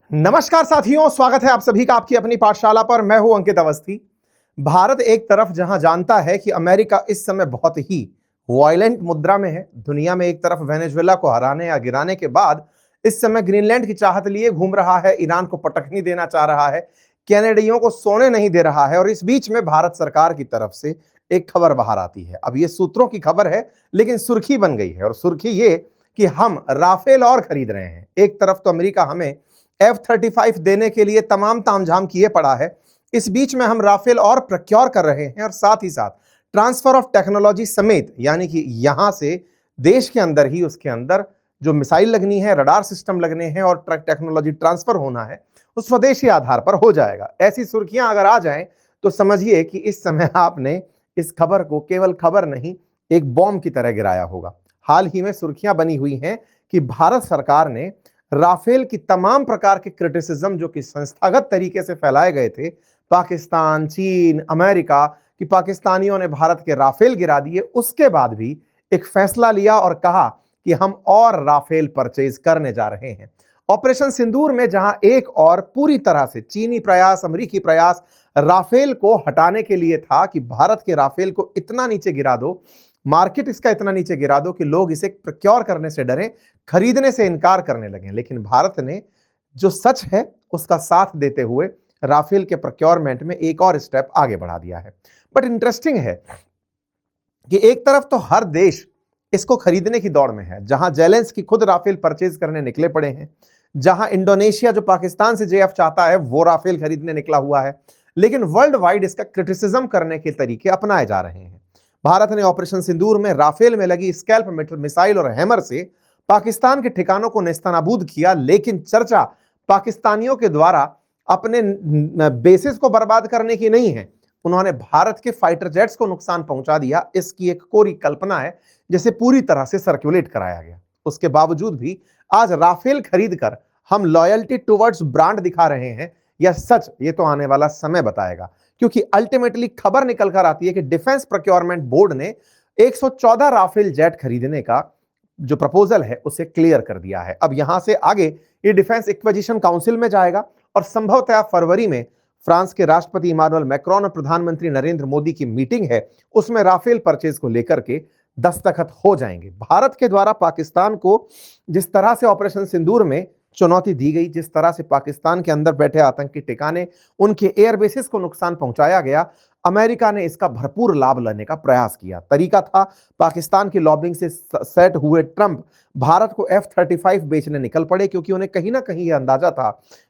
नमस्कार साथियों, स्वागत है आप सभी का आपकी अपनी पाठशाला पर। मैं हूं अंकित अवस्थी। भारत एक तरफ जहां जानता है कि अमेरिका इस समय बहुत ही वायलेंट मुद्रा में है, दुनिया में एक तरफ वेनेजुएला को हराने या गिराने के बाद इस समय ग्रीनलैंड की चाहत लिए घूम रहा है, ईरान को पटखनी देना चाह रहा है, कैनेडियों को सोने नहीं दे रहा है, और इस बीच में भारत सरकार की तरफ से एक खबर बाहर आती है। अब ये सूत्रों की खबर है, लेकिन सुर्खी बन गई है, और सुर्खी ये कि हम राफेल और खरीद रहे हैं। एक तरफ तो अमेरिका हमें F-35 देने के लिए तमाम तामझाम किए पड़ा है, इस बीच में हम राफेल और प्रक्योर कर रहे हैं, और साथ ही साथ ट्रांसफर ऑफ टेक्नोलॉजी समेत, यानी कि यहां से देश के अंदर ही उसके अंदर जो मिसाइल लगनी है, रडार सिस्टम लगने हैं और टेक्नोलॉजी ट्रांसफर होना है, उस स्वदेशी आधार पर हो जाएगा। ऐसी सुर्खियां अगर आ जाएं तो समझिए कि इस समय आपने इस खबर को केवल खबर नहीं, एक बॉम्ब की तरह गिराया होगा। हाल ही में सुर्खियां बनी हुई हैं कि भारत सरकार ने राफेल की तमाम प्रकार के क्रिटिसिज्म जो कि संस्थागत तरीके से फैलाए गए थे, पाकिस्तान, चीन, अमेरिका, कि पाकिस्तानियों ने भारत के राफेल गिरा दिए, उसके बाद भी एक फैसला लिया और कहा कि हम और राफेल परचेज करने जा रहे हैं। ऑपरेशन सिंदूर में जहां एक और पूरी तरह से चीनी प्रयास, अमेरिकी प्रयास राफेल को हटाने के लिए था कि भारत के राफेल को इतना नीचे गिरा दो, मार्केट इसका इतना नीचे गिरा दो कि लोग इसे प्रोक्योर करने से डरें, खरीदने से इनकार करने लगे। लेकिन भारत ने जो सच है उसका साथ देते हुए राफेल के प्रोक्योरमेंट में एक और स्टेप आगे बढ़ा दिया है। बट इंटरेस्टिंग है कि एक तरफ तो हर देश इसको खरीदने की दौड़ में है, जहां जेलेंस्की खुद राफेल परचेज करने निकले पड़े हैं, जहां इंडोनेशिया जो पाकिस्तान से JF चाहता है वो राफेल खरीदने निकला हुआ है, लेकिन वर्ल्ड वाइड इसका क्रिटिसिज्म करने के तरीके अपनाए जा रहे हैं। भारत ने ऑपरेशन सिंदूर में राफेल में लगी स्कैल्प मिसाइल और हैमर से पाकिस्तान के ठिकानों को नेस्तनाबूद किया, लेकिन चर्चा पाकिस्तानियों के द्वारा अपने बेसिस को बर्बाद करने की नहीं है, उन्होंने भारत के फाइटर जेट्स को नुकसान पहुंचा दिया, इसकी एक कोरी कल्पना है जिसे पूरी तरह से सर्कुलेट कराया गया। उसके बावजूद भी आज राफेल खरीदकर हम लॉयल्टी टुवर्ड्स ब्रांड दिखा रहे हैं, या सच, ये तो आने वाला समय बताएगा। क्योंकि अल्टीमेटली खबर निकल कर आती है कि डिफेंस प्रोक्योरमेंट बोर्ड ने 114 राफेल जेट खरीदने का जो प्रपोजल है उसे क्लियर कर दिया है। अब यहां से आगे ये डिफेंस एक्विजिशन काउंसिल में जाएगा, और संभवतः फरवरी में फ्रांस के राष्ट्रपति इमानुएल मैक्रोन और प्रधानमंत्री नरेंद्र मोदी की मीटिंग है, उसमें राफेल परचेज को लेकर के दस्तखत हो जाएंगे। भारत के द्वारा पाकिस्तान को जिस तरह से ऑपरेशन सिंदूर में चुनौती दी गई, जिस तरह से पाकिस्तान के अंदर बैठे आतंकी ठिकाने, उनके एयर बेसिस को नुकसान पहुंचाया गया, अमेरिका ने इसका भरपूर लाभ लेने का प्रयास किया। तरीका था, पाकिस्तान की लॉबिंग से सेट हुए ट्रंप भारत को F-35 बेचने निकल पड़े, क्योंकि उन्हें कहीं ना कहीं यह अंदाजा था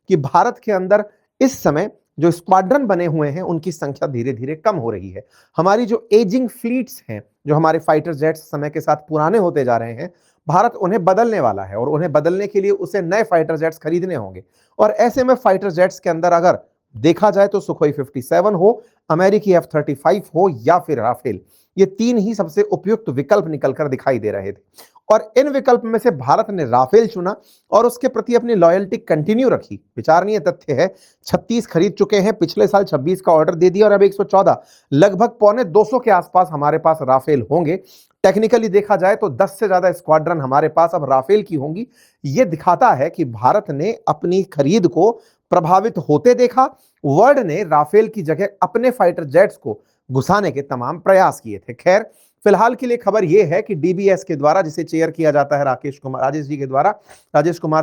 कि भारत के अंदर इस समय जो स्क्वाड्रन बने हुए हैं उनकी संख्या धीरे धीरे कम हो रही है। हमारी जो एजिंग फ्लीट्स हैं, जो हमारे फाइटर जेट्स समय के साथ पुराने होते जा रहे हैं, भारत उन्हें बदलने वाला है, और उन्हें बदलने के लिए उसे नए फाइटर जेट्स खरीदने होंगे। और ऐसे में फाइटर जेट्स के अंदर अगर देखा जाए तो सुखोई 57 हो, अमेरिकी F-35 हो, या फिर राफेल, ये तीन ही सबसे उपयुक्त विकल्प निकलकर दिखाई दे रहे थे। और इन विकल्प में से भारत ने राफेल चुना और उसके प्रति अपनी लॉयल्टी कंटिन्यू रखी। विचारणीय तथ्य है, 36 खरीद चुके हैं, पिछले साल 26 का ऑर्डर दे दिया, और अब 114, लगभग पौने 200 के आसपास हमारे पास राफेल होंगे। टेक्निकली देखा जाए तो 10 से ज्यादा स्क्वाड्रन हमारे पास अब राफेल की होंगी। यह दिखाता है कि भारत ने अपनी खरीद को प्रभावित होते देखा, वर्ल्ड ने राफेल की जगह अपने फाइटर जेट्स को घुसाने के तमाम प्रयास किए थे। खैर, फिलहाल के लिए खबर यह है कि DBS के द्वारा, जिसे चेयर किया जाता है राजेश कुमार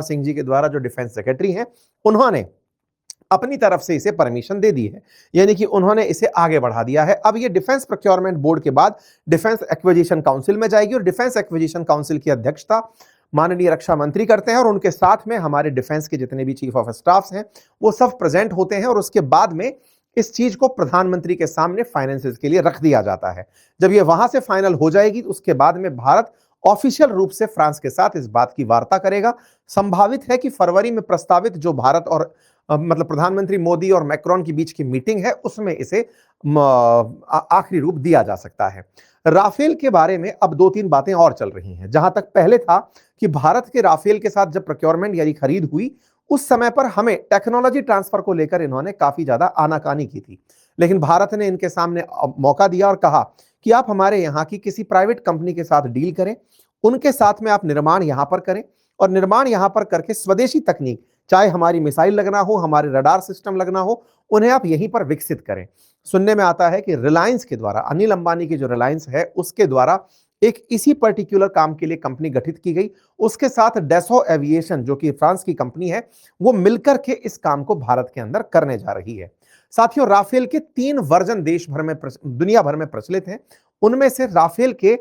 सिंह जी के द्वारा, जो डिफेंस सेक्रेटरी हैं, उन्होंने अपनी तरफ से इसे परमिशन दे दी है, यानी कि उन्होंने इसे आगे बढ़ा दिया है। अब ये डिफेंस प्रोक्योरमेंट बोर्ड के बाद डिफेंस एक्विजिशन काउंसिल में जाएगी, और डिफेंस एक्विजिशन काउंसिल की अध्यक्षता माननीय रक्षा मंत्री करते हैं, और उनके साथ में हमारे डिफेंस के जितने भी चीफ ऑफ स्टाफ्स हैं वो सब प्रेजेंट होते हैं, और उसके बाद में इस चीज को प्रधानमंत्री के सामने फाइनेंसेस के लिए रख दिया जाता है। जब ये वहां से फाइनल हो जाएगी तो उसके बाद में भारत ऑफिशियल रूप से फ्रांस के साथ इस बात की वार्ता करेगा। संभावित है कि फरवरी में प्रस्तावित जो भारत और मतलब प्रधानमंत्री मोदी और मैक्रोन के बीच की मीटिंग है, उसमें इसे आखिरी रूप दिया जा सकता है। राफेल के बारे में अब 2-3 बातें और चल रही हैं। जहां तक पहले था कि भारत के राफेल के साथ जब प्रोक्योरमेंट यानी खरीद हुई, उस समय पर हमें टेक्नोलॉजी ट्रांसफर को लेकर इन्होंने काफी ज्यादा आनाकानी की थी, लेकिन भारत ने इनके सामने मौका दिया और कहा कि आप हमारे यहाँ की किसी प्राइवेट कंपनी के साथ डील करें, उनके साथ में आप निर्माण यहां पर करें, और निर्माण यहां पर करके स्वदेशी तकनीक चाहे हमारी मिसाइल लगना हो, हमारे रडार सिस्टम लगना हो, उन्हें आप यहीं पर विकसित करें। सुनने में आता है कि रिलायंस के द्वारा, अनिल अंबानी की जो रिलायंस है उसके द्वारा एक इसी पर्टिकुलर काम के लिए कंपनी गठित की गई। उसके साथ डेसो एविएशन जो कि फ्रांस की कंपनी है, वो मिलकर के इस काम को भारत के अंदर करने जा रही है। साथियों, राफेल के 3 वर्जन देश भर में, दुनिया भर में प्रचलित हैं। उनमें से राफेल के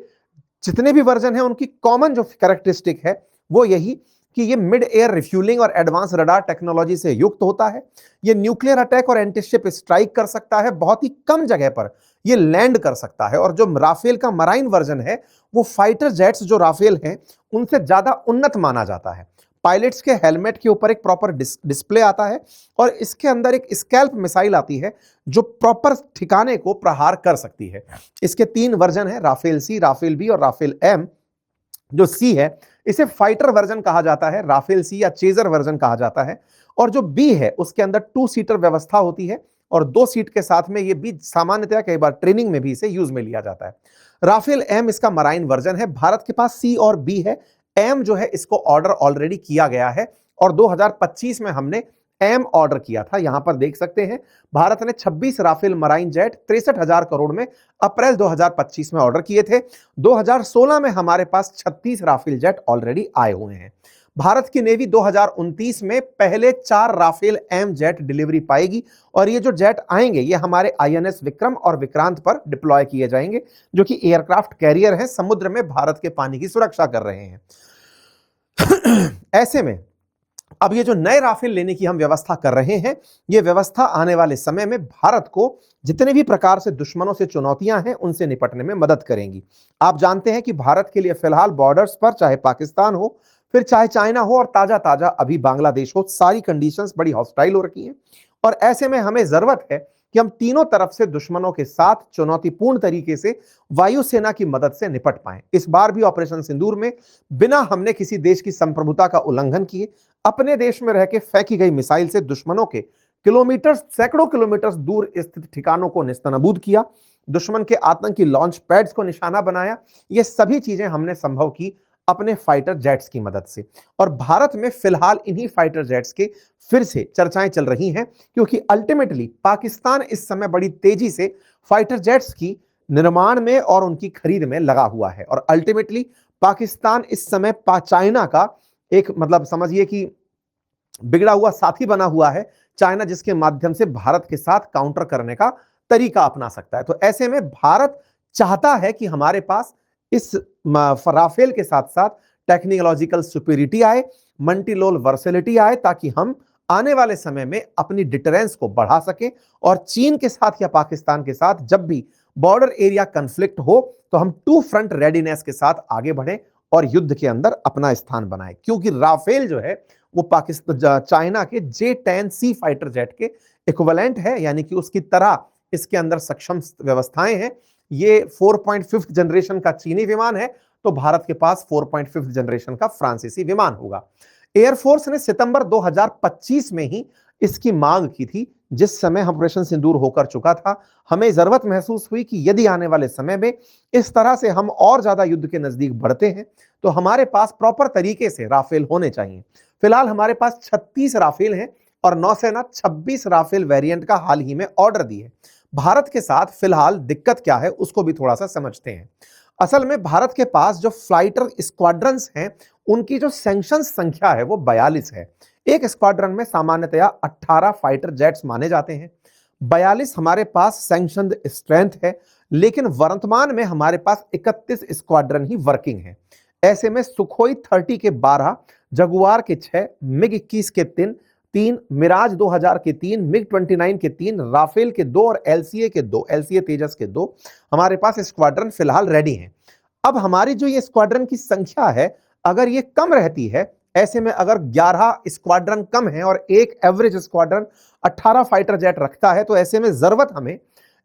जितने भी वर्जन हैं, उनकी कॉमन जो कैरेक्टरिस्टिक है वो यही कि ये मिड एयर रिफ्यूलिंग और एडवांस रडार टेक्नोलॉजी से युक्त होता है। ये न्यूक्लियर अटैक और एंटीशिप स्ट्राइक कर सकता है, बहुत ही कम जगह पर ये लैंड कर सकता है। और जो राफेल का मराइन वर्जन है, वो फाइटर जेट्स जो राफेल हैं उनसे ज्यादा उन्नत माना जाता है। पायलट्स के हेलमेट के ऊपर एक प्रॉपर डिस्प्ले आता है और इसके अंदर एक स्कैल्प मिसाइल आती है जो प्रॉपर ठिकाने को प्रहार कर सकती है। इसके 3 वर्जन है, राफेल सी, राफेल बी और राफेल एम। जो सी है इसे फाइटर वर्जन कहा जाता है, राफेल सी या चेजर वर्जन कहा जाता है। और जो बी है उसके अंदर 2 सीटर व्यवस्था होती है और 2 सीट के साथ में ये बी सामान्यतया कई बार ट्रेनिंग में भी इसे यूज में लिया जाता है। राफेल एम इसका मराइन वर्जन है। भारत के पास सी और बी है। एम जो है इसको ऑर्डर ऑलरेडी किया गया है और 2025 में हमने एम ऑर्डर किया था। यहां पर देख सकते हैं भारत ने 26 राफेल मराइन जेट 63,000 करोड़ में अप्रैल 2025 में ऑर्डर किए थे। 2016 में हमारे पास 36 राफेल जेट ऑलरेडी आए हुए हैं। भारत की नेवी 2029 में पहले 4 राफेल एम जेट डिलीवरी पाएगी और ये जो जेट आएंगे ये हमारे आईएनएस विक्रम और विक्रांत पर डिप्लॉय किए जाएंगे, जो कि एयरक्राफ्ट कैरियर हैं, समुद्र में भारत के पानी की सुरक्षा कर रहे हैं। ऐसे में अब ये जो नए राफेल लेने की हम व्यवस्था कर रहे हैं, ये व्यवस्था आने वाले समय में भारत को जितने भी प्रकार से दुश्मनों से चुनौतियां हैं उनसे निपटने में मदद करेंगी। आप जानते हैं कि भारत के लिए फिलहाल बॉर्डर्स पर चाहे पाकिस्तान हो, फिर चाहे चाइना हो और ताजा ताजा अभी बांग्लादेश हो, सारी कंडीशंस बड़ी हॉस्टाइल हो रखी हैं। और ऐसे में हमें जरूरत है कि हम तीनों तरफ से दुश्मनों के साथ चुनौतीपूर्ण तरीके से वायुसेना की मदद से निपट पाएं। इस बार भी ऑपरेशन सिंदूर में बिना हमने किसी देश की संप्रभुता का उल्लंघन किए अपने देश में रह के फेंकी गई मिसाइल से दुश्मनों के किलोमीटर, सैकड़ों किलोमीटर दूर स्थित ठिकानों को निस्तनाबूद किया, दुश्मन के आतंकी लॉन्च पैड्स को निशाना बनाया। ये सभी चीजें हमने संभव की अपने फाइटर जेट्स की मदद से। और भारत में फिलहाल इन्हीं फाइटर जेट्स के फिर से चर्चाएं चल रही हैं, क्योंकि अल्टीमेटली पाकिस्तान इस समय बड़ी तेजी से फाइटर जेट्स की निर्माण में और उनकी खरीद में लगा हुआ है। और अल्टीमेटली पाकिस्तान इस समय चाइना का एक, मतलब समझिए कि बिगड़ा हुआ साथी बना हुआ है। चाइना जिसके माध्यम से भारत के साथ काउंटर करने का तरीका अपना सकता है। तो ऐसे में भारत चाहता है कि हमारे पास इस राफेल के साथ साथ टेक्नोलॉजिकल सुपीरियरिटी आए, मल्टीलोल वर्सेलिटी आए, ताकि हम आने वाले समय में अपनी डिटरेंस को बढ़ा सके और चीन के साथ या पाकिस्तान के साथ जब भी बॉर्डर एरिया कन्फ्लिक्ट हो तो हम 2 फ्रंट रेडीनेस के साथ आगे बढ़े और युद्ध के अंदर अपना स्थान बनाए। क्योंकि राफेल जो है वो पाकिस्तान, चाइना के J-10C फाइटर जेट के इक्विवेलेंट है, यानी कि उसकी तरह इसके अंदर सक्षम व्यवस्थाएं हैं। ये 4.5 जनरेशन का चीनी विमान है, तो भारत के पास 4.5 जनरेशन का फ्रांसीसी विमान होगा। एयरफोर्स ने सितंबर 2025 में ही इसकी मांग की थी, जिस समय ऑपरेशन सिंदूर होकर चुका था। हमें जरूरत महसूस हुई कि यदि आने वाले समय में इस तरह से हम और ज्यादा युद्ध के नजदीक बढ़ते हैं तो हमारे पास प्रॉपर तरीके से राफेल होने चाहिए। फिलहाल हमारे पास 36 राफेल हैं और नौसेना 26 राफेल वेरिएंट का हाल ही में ऑर्डर दी है। भारत के साथ फिलहाल दिक्कत क्या है उसको भी थोड़ा सा समझते हैं। असल में भारत के पास जो फ्लाइटर स्क्वाड्रंस हैं उनकी जो सैंक्शन संख्या है वो 42 है। एक स्क्वाड्रन में सामान्यतया 18 फाइटर जेट्स माने जाते हैं। 42 हमारे पास सैंक्शनड स्ट्रेंथ है, लेकिन वर्तमान में हमारे पास 31 स्क्वाड्रन ही वर्किंग है। ऐसे में सुखोई 30 के 12, जगुआर के 6, मिग 21 के 3, मिराज 2000 के 3, मिग 29 के 3, राफेल के 2 और एलसीए के 2, एलसीए तेजस के 2 हमारे पास स्क्वाड्रन फिलहाल रेडी हैं। अब हमारी जो ये स्क्वाड्रन की संख्या है, अगर ये कम रहती है, ऐसे में अगर 11 स्क्वाड्रन कम है और एक एवरेज स्क्वाड्रन 18 फाइटर जेट रखता है, तो ऐसे में जरूरत हमें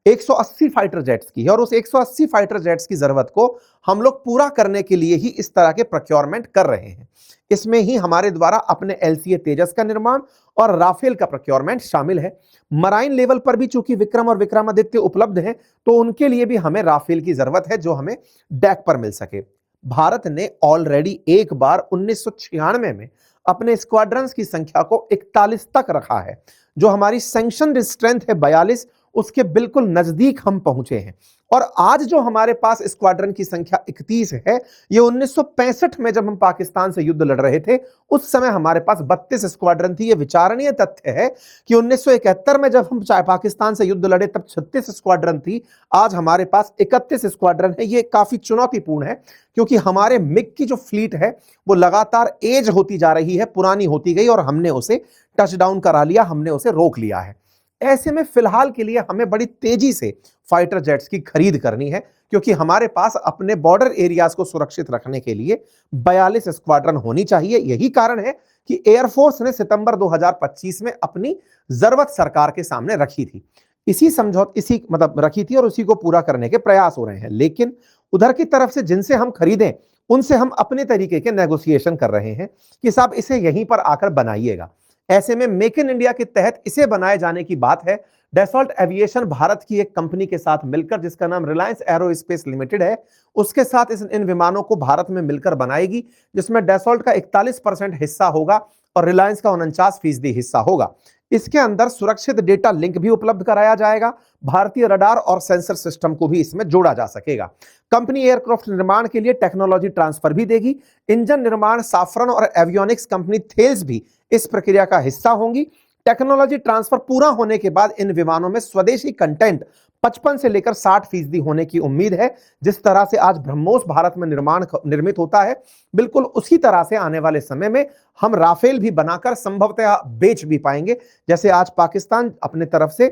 180 फाइटर जेट्स की है। और उस 180 फाइटर जेट्स की जरूरत को हम लोग पूरा करने के लिए ही इस तरह के प्रोक्योरमेंट कर रहे हैं। इसमें ही हमारे द्वारा अपने एलसीए तेजस का निर्माण और राफेल का प्रोक्योरमेंट शामिल है। मराइन लेवल पर भी चूंकि विक्रम और विक्रमादित्य उपलब्ध हैं, तो उनके लिए भी हमें राफेल की जरूरत है जो हमें डेक पर मिल सके। भारत ने ऑलरेडी एक बार 1996 में अपने स्क्वाड्रंस की संख्या को 41 तक रखा है। जो हमारी सैंक्शन स्ट्रेंथ है 42, उसके बिल्कुल नजदीक हम पहुंचे हैं। और आज जो हमारे पास स्क्वाड्रन की संख्या 31 है, ये 1965 में जब हम पाकिस्तान से युद्ध लड़ रहे थे उस समय हमारे पास 32 स्क्वाड्रन थी। ये विचारणीय तथ्य है कि 1971 में जब हम पाकिस्तान से युद्ध लड़े तब 36 स्क्वाड्रन थी, आज हमारे पास 31 स्क्वाड्रन है। ये काफी चुनौतीपूर्ण है क्योंकि हमारे मिग की जो फ्लीट है वो लगातार एज होती जा रही है, पुरानी होती गई और हमने उसे टच डाउन करा लिया, हमने उसे रोक लिया है। ऐसे में फिलहाल के लिए हमें बड़ी तेजी से फाइटर जेट्स की खरीद करनी है क्योंकि हमारे पास अपने बॉर्डर एरियाज को सुरक्षित रखने के लिए 42 स्क्वाड्रन होनी चाहिए। यही कारण है कि एयरफोर्स ने सितंबर 2025 में अपनी जरूरत सरकार के सामने रखी थी। इसी मतलब रखी थी और उसी को पूरा करने के प्रयास हो रहे हैं। लेकिन उधर की तरफ से जिनसे हम खरीदें उनसे हम अपने तरीके के नेगोशिएशन कर रहे हैं कि साहब इसे यहीं पर आकर बनाइएगा। ऐसे में मेक इन इंडिया के तहत इसे बनाए जाने की बात है। डैसॉल्ट एविएशन भारत की एक कंपनी के साथ मिलकर, जिसका नाम रिलायंस एरोस्पेस लिमिटेड है, उसके साथ इन विमानों को भारत में मिलकर बनाएगी, जिसमें डैसॉल्ट का 41% हिस्सा होगा और रिलायंस का 49% हिस्सा होगा। इसके अंदर सुरक्षित डेटा लिंक भी उपलब्ध कराया जाएगा। भारतीय रडार और सेंसर सिस्टम को भी इसमें जोड़ा जा सकेगा। कंपनी एयरक्राफ्ट निर्माण के लिए टेक्नोलॉजी ट्रांसफर भी देगी। इंजन निर्माण साफरन और एवियोनिक्स कंपनी थेल्स भी इस प्रक्रिया का हिस्सा होंगी। टेक्नोलॉजी ट्रांसफर पूरा होने के बाद इन विमानों में स्वदेशी कंटेंट 55 से लेकर 60% होने की उम्मीद है। जिस तरह से आज ब्रह्मोस भारत में निर्मित होता है, बिल्कुल उसी तरह से आने वाले समय में हम राफेल भी बनाकर संभवतः बेच भी पाएंगे। जैसे आज पाकिस्तान अपने तरफ से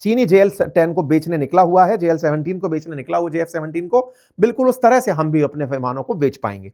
चीनी JL-10 को बेचने निकला हुआ है, JL-17 को बेचने निकला हुआ, JF-17 को, बिल्कुल उस तरह से हम भी अपने विमानों को बेच पाएंगे।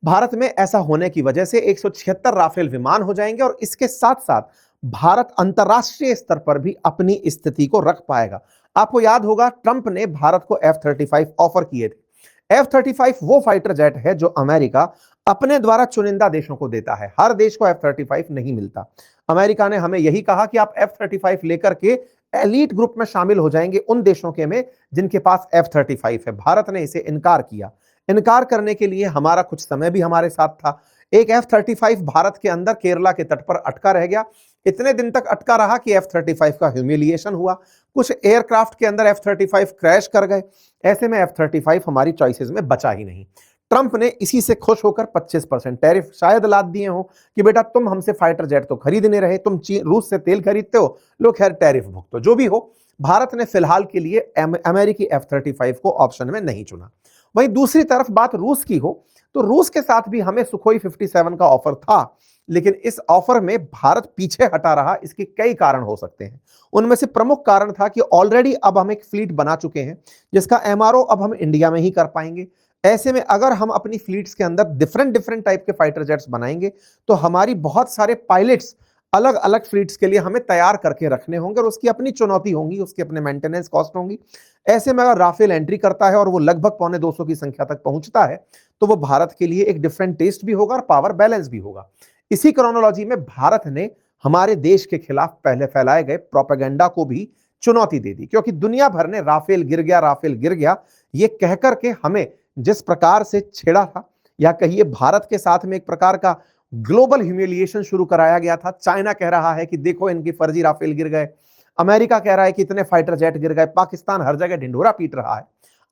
भारत में ऐसा होने की वजह से 176 राफेल विमान हो जाएंगे और इसके साथ साथ भारत अंतरराष्ट्रीय स्तर पर भी अपनी स्थिति को रख पाएगा। आपको याद होगा ट्रंप ने भारत को F-35 ऑफर किए थे। F-35 वो फाइटर जेट है जो अमेरिका अपने द्वारा चुनिंदा देशों को देता है। हर देश को F-35 नहीं मिलता। अमेरिका ने हमें यही कहा कि आप F-35 लेकर के एलीट ग्रुप में शामिल हो जाएंगे उन देशों के में जिनके पास F-35 है। भारत ने इसे इनकार किया। इनकार करने के लिए हमारा कुछ समय भी हमारे साथ था। एक F-35 भारत के अंदर केरला के तट पर अटका रह गया। इतने दिन तक अटका रहा कि F-35 का ह्यूमिलिएशन हुआ। कुछ एयरक्राफ्ट के अंदर F-35 क्रैश कर गए। ऐसे में F-35 हमारी चॉइसेस में बचा ही नहीं। ट्रंप ने इसी से खुश होकर 25% टैरिफ शायद लाद दिए हो कि बेटा तुम हमसे फाइटर जेट तो खरीद नहीं रहे, तुम रूस से तेल खरीदते हो, लो खैर टैरिफ भुगतो। जो भी हो, भारत ने फिलहाल के लिए अमेरिकी F-35 को ऑप्शन में नहीं चुना। वहीं दूसरी तरफ बात रूस की हो तो रूस के साथ भी हमें सुखोई 57 का ऑफर था, लेकिन इस ऑफर में भारत पीछे हटा रहा। इसके कई कारण हो सकते हैं। उनमें से प्रमुख कारण था कि ऑलरेडी अब हम एक फ्लीट बना चुके हैं जिसका MRO अब हम इंडिया में ही कर पाएंगे। ऐसे में अगर हम अपनी फ्लीट्स के अंदर डिफरेंट टाइप के फाइटर जेट्स बनाएंगे तो हमारी बहुत सारे पायलट्स अलग अलग फ्लीट्स के लिए हमें तैयार करके रखने होंगे और उसकी अपनी चुनौती होंगी, उसकी अपने मेंटेनेंस कॉस्ट होंगी। ऐसे में अगर राफेल एंट्री करता है और वो लगभग 250 की संख्या तक पहुंचता है तो वो भारत के लिए एक डिफरेंट टेस्ट भी होगा और पावर बैलेंस भी होगा। इसी क्रोनोलॉजी में भारत ने हमारे देश के खिलाफ पहले फैलाए गए प्रोपेगेंडा को भी चुनौती दे दी, क्योंकि दुनिया भर ने राफेल गिर गया, राफेल गिर गया, ये कहकर के हमें जिस प्रकार से छेड़ा था, या कहिए भारत के साथ में एक प्रकार का ग्लोबल ह्यूमिलिएशन शुरू कराया गया था। चाइना कह रहा है कि देखो इनकी फर्जी राफेल गिर गए, अमेरिका कह रहा है कि इतने फाइटर जेट गिर गए, पाकिस्तान हर जगह ढिंढोरा पीट रहा है।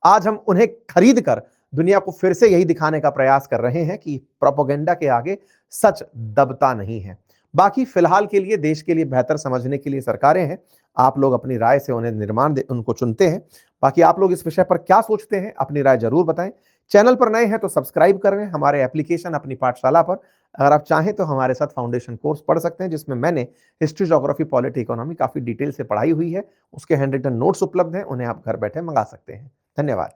आज हम उन्हें खरीद कर दुनिया को फिर से यही दिखाने का प्रयास कर रहे हैं कि प्रोपेगेंडा के आगे सच दबता नहीं है। बाकी फिलहाल के लिए देश के लिए बेहतर समझने के लिए सरकारें हैं, आप लोग अपनी राय से उन्हें उनको चुनते हैं। बाकी आप लोग इस विषय पर क्या सोचते हैं, अपनी राय जरूर बताएं। चैनल पर नए हैं तो सब्सक्राइब करें हमारे एप्लीकेशन अपनी पाठशाला पर। अगर आप चाहें तो हमारे साथ फाउंडेशन कोर्स पढ़ सकते हैं, जिसमें मैंने हिस्ट्री, ज्योग्राफी, पॉलिटी, इकोनॉमी काफी डिटेल से पढ़ाई हुई है। उसके हैंड रिटन नोट्स उपलब्ध हैं, उन्हें आप घर बैठे मंगा सकते हैं। धन्यवाद।